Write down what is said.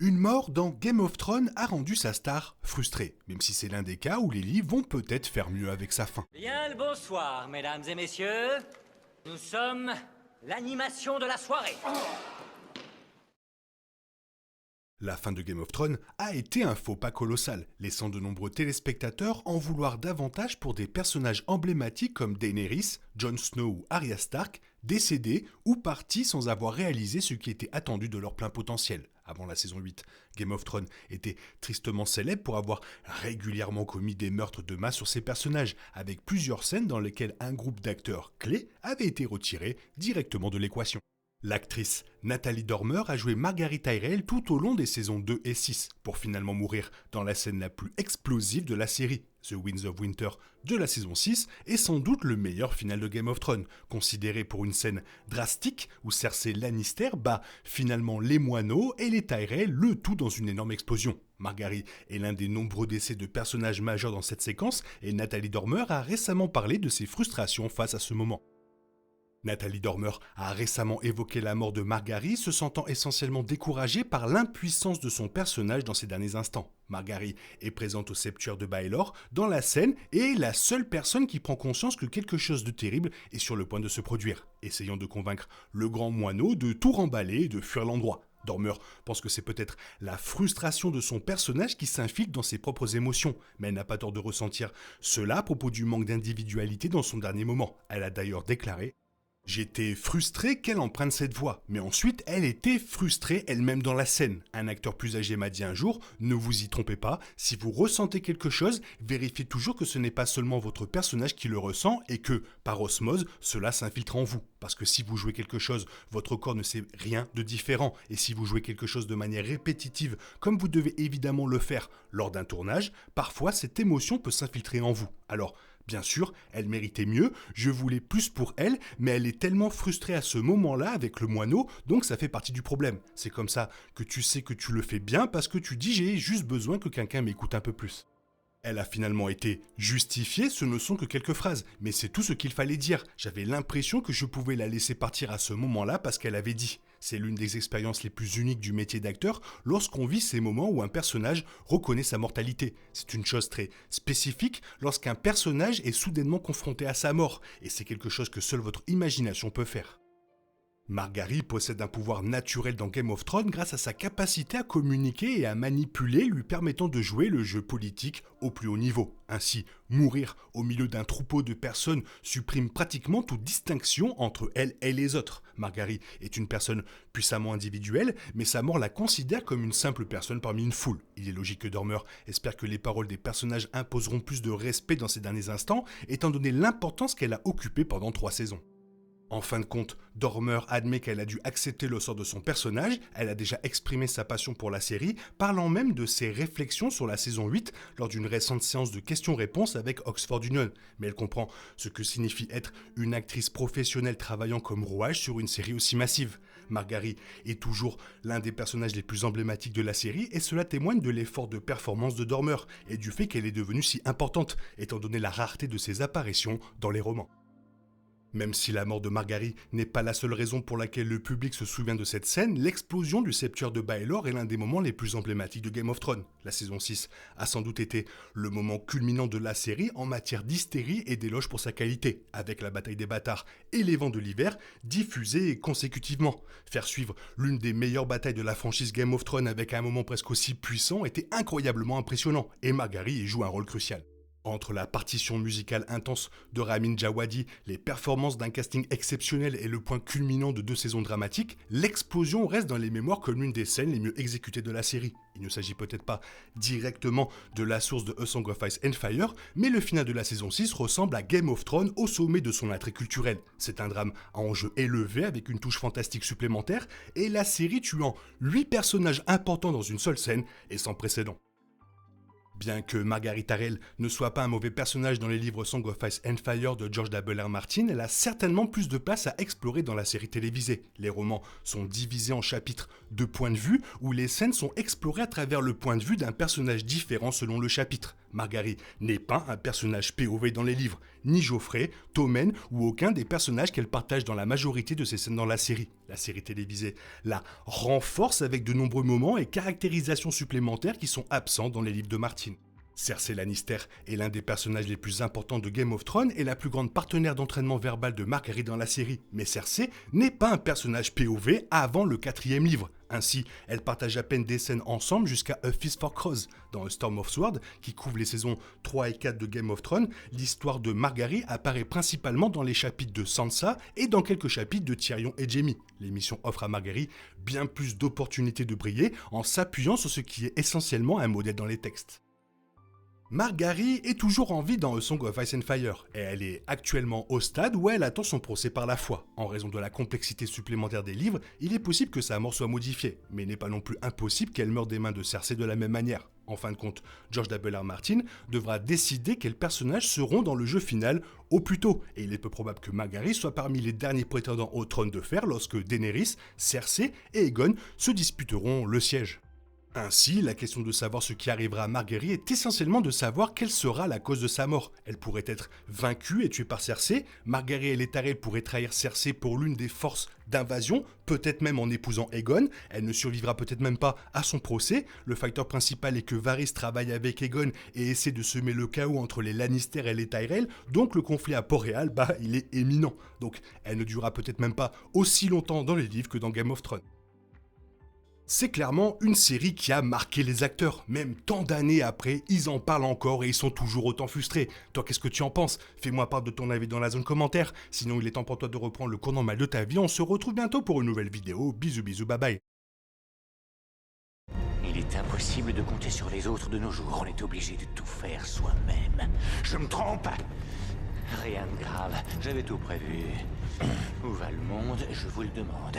Une mort dans Game of Thrones a rendu sa star frustrée, même si c'est l'un des cas où les livres vont peut-être faire mieux avec sa fin. Bien le bonsoir, mesdames et messieurs. Nous sommes l'animation de la soirée. La fin de Game of Thrones a été un faux pas colossal, laissant de nombreux téléspectateurs en vouloir davantage pour des personnages emblématiques comme Daenerys, Jon Snow ou Arya Stark, décédés ou partis sans avoir réalisé ce qui était attendu de leur plein potentiel. Avant la saison 8, Game of Thrones était tristement célèbre pour avoir régulièrement commis des meurtres de masse sur ses personnages, avec plusieurs scènes dans lesquelles un groupe d'acteurs clés avait été retiré directement de l'équation. L'actrice Nathalie Dormer a joué Marguerite Tyrell tout au long des saisons 2 et 6, pour finalement mourir dans la scène la plus explosive de la série. The Winds of Winter de la saison 6 est sans doute le meilleur final de Game of Thrones, considéré pour une scène drastique où Cersei Lannister bat finalement les moineaux et les Tyrell, le tout dans une énorme explosion. Marguerite est l'un des nombreux décès de personnages majeurs dans cette séquence et Nathalie Dormer a récemment parlé de ses frustrations face à ce moment. Nathalie Dormer a récemment évoqué la mort de Marguerite, se sentant essentiellement découragée par l'impuissance de son personnage dans ces derniers instants. Marguerite est présente au septuaire de Baelor dans la scène et est la seule personne qui prend conscience que quelque chose de terrible est sur le point de se produire, essayant de convaincre le grand moineau de tout remballer et de fuir l'endroit. Dormer pense que c'est peut-être la frustration de son personnage qui s'infiltre dans ses propres émotions, mais elle n'a pas tort de ressentir cela à propos du manque d'individualité dans son dernier moment. Elle a d'ailleurs déclaré: j'étais frustré qu'elle emprunte cette voie, mais ensuite elle était frustrée elle-même dans la scène. Un acteur plus âgé m'a dit un jour: ne vous y trompez pas, si vous ressentez quelque chose, vérifiez toujours que ce n'est pas seulement votre personnage qui le ressent et que, par osmose, cela s'infiltre en vous. Parce que si vous jouez quelque chose, votre corps ne sait rien de différent. Et si vous jouez quelque chose de manière répétitive, comme vous devez évidemment le faire lors d'un tournage, parfois cette émotion peut s'infiltrer en vous. Alors, bien sûr, elle méritait mieux, je voulais plus pour elle, mais elle est tellement frustrée à ce moment-là avec le moineau, donc ça fait partie du problème. C'est comme ça que tu sais que tu le fais bien parce que tu dis: j'ai juste besoin que quelqu'un m'écoute un peu plus. Elle a finalement été justifiée, ce ne sont que quelques phrases, mais c'est tout ce qu'il fallait dire. J'avais l'impression que je pouvais la laisser partir à ce moment-là parce qu'elle avait dit. C'est l'une des expériences les plus uniques du métier d'acteur lorsqu'on vit ces moments où un personnage reconnaît sa mortalité. C'est une chose très spécifique lorsqu'un personnage est soudainement confronté à sa mort, et c'est quelque chose que seule votre imagination peut faire. Marguerite possède un pouvoir naturel dans Game of Thrones grâce à sa capacité à communiquer et à manipuler, lui permettant de jouer le jeu politique au plus haut niveau. Ainsi, mourir au milieu d'un troupeau de personnes supprime pratiquement toute distinction entre elle et les autres. Marguerite est une personne puissamment individuelle, mais sa mort la considère comme une simple personne parmi une foule. Il est logique que Dormer espère que les paroles des personnages imposeront plus de respect dans ces derniers instants, étant donné l'importance qu'elle a occupée pendant 3 saisons. En fin de compte, Dormer admet qu'elle a dû accepter le sort de son personnage, elle a déjà exprimé sa passion pour la série, parlant même de ses réflexions sur la saison 8 lors d'une récente séance de questions-réponses avec Oxford Union. Mais elle comprend ce que signifie être une actrice professionnelle travaillant comme rouage sur une série aussi massive. Marguerite est toujours l'un des personnages les plus emblématiques de la série et cela témoigne de l'effort de performance de Dormer et du fait qu'elle est devenue si importante, étant donné la rareté de ses apparitions dans les romans. Même si la mort de Marguerite n'est pas la seule raison pour laquelle le public se souvient de cette scène, l'explosion du septuaire de Baelor est l'un des moments les plus emblématiques de Game of Thrones. La saison 6 a sans doute été le moment culminant de la série en matière d'hystérie et d'éloge pour sa qualité, avec la bataille des bâtards et les vents de l'hiver diffusés consécutivement. Faire suivre l'une des meilleures batailles de la franchise Game of Thrones avec un moment presque aussi puissant était incroyablement impressionnant, et Marguerite y joue un rôle crucial. Entre la partition musicale intense de Ramin Djawadi, les performances d'un casting exceptionnel et le point culminant de 2 saisons dramatiques, l'explosion reste dans les mémoires comme l'une des scènes les mieux exécutées de la série. Il ne s'agit peut-être pas directement de la source de A Song of Ice and Fire, mais le final de la saison 6 ressemble à Game of Thrones au sommet de son attrait culturel. C'est un drame à enjeu élevé avec une touche fantastique supplémentaire, et la série tuant 8 personnages importants dans une seule scène est sans précédent. Bien que Marguerite Tyrell ne soit pas un mauvais personnage dans les livres Song of Ice and Fire de George W.R. Martin, elle a certainement plus de place à explorer dans la série télévisée. Les romans sont divisés en chapitres de points de vue où les scènes sont explorées à travers le point de vue d'un personnage différent selon le chapitre. Margaery n'est pas un personnage POV dans les livres, ni Joffrey, Tommen ou aucun des personnages qu'elle partage dans la majorité de ses scènes dans la série télévisée, la renforce avec de nombreux moments et caractérisations supplémentaires qui sont absents dans les livres de Martin. Cersei Lannister est l'un des personnages les plus importants de Game of Thrones et la plus grande partenaire d'entraînement verbal de Margaery dans la série. Mais Cersei n'est pas un personnage POV avant le 4e livre. Ainsi, elle partage à peine des scènes ensemble jusqu'à A Feast for Crows. Dans A Storm of Sword, qui couvre les saisons 3 et 4 de Game of Thrones, l'histoire de Margaery apparaît principalement dans les chapitres de Sansa et dans quelques chapitres de Tyrion et Jaime. L'émission offre à Margaery bien plus d'opportunités de briller en s'appuyant sur ce qui est essentiellement un modèle dans les textes. Margaery est toujours en vie dans A Song of Ice and Fire, et elle est actuellement au stade où elle attend son procès par la foi. En raison de la complexité supplémentaire des livres, il est possible que sa mort soit modifiée, mais il n'est pas non plus impossible qu'elle meure des mains de Cersei de la même manière. En fin de compte, George W.R. Martin devra décider quels personnages seront dans le jeu final au plus tôt, et il est peu probable que Margaery soit parmi les derniers prétendants au trône de fer lorsque Daenerys, Cersei et Aegon se disputeront le siège. Ainsi, la question de savoir ce qui arrivera à Margaery est essentiellement de savoir quelle sera la cause de sa mort. Elle pourrait être vaincue et tuée par Cersei, Margaery et les Tyrell pourraient trahir Cersei pour l'une des forces d'invasion, peut-être même en épousant Aegon, elle ne survivra peut-être même pas à son procès, le facteur principal est que Varys travaille avec Aegon et essaie de semer le chaos entre les Lannister et les Tyrell, donc le conflit à Port-Réal, il est imminent. Donc elle ne durera peut-être même pas aussi longtemps dans les livres que dans Game of Thrones. C'est clairement une série qui a marqué les acteurs. Même tant d'années après, ils en parlent encore et ils sont toujours autant frustrés. Toi, qu'est-ce que tu en penses? Fais-moi part de ton avis dans la zone commentaire. Sinon, il est temps pour toi de reprendre le cours normal de ta vie. On se retrouve bientôt pour une nouvelle vidéo. Bisous, bisous, bye bye. Il est impossible de compter sur les autres de nos jours. On est obligé de tout faire soi-même. Je me trompe? Rien de grave, j'avais tout prévu. Où va le monde, je vous le demande.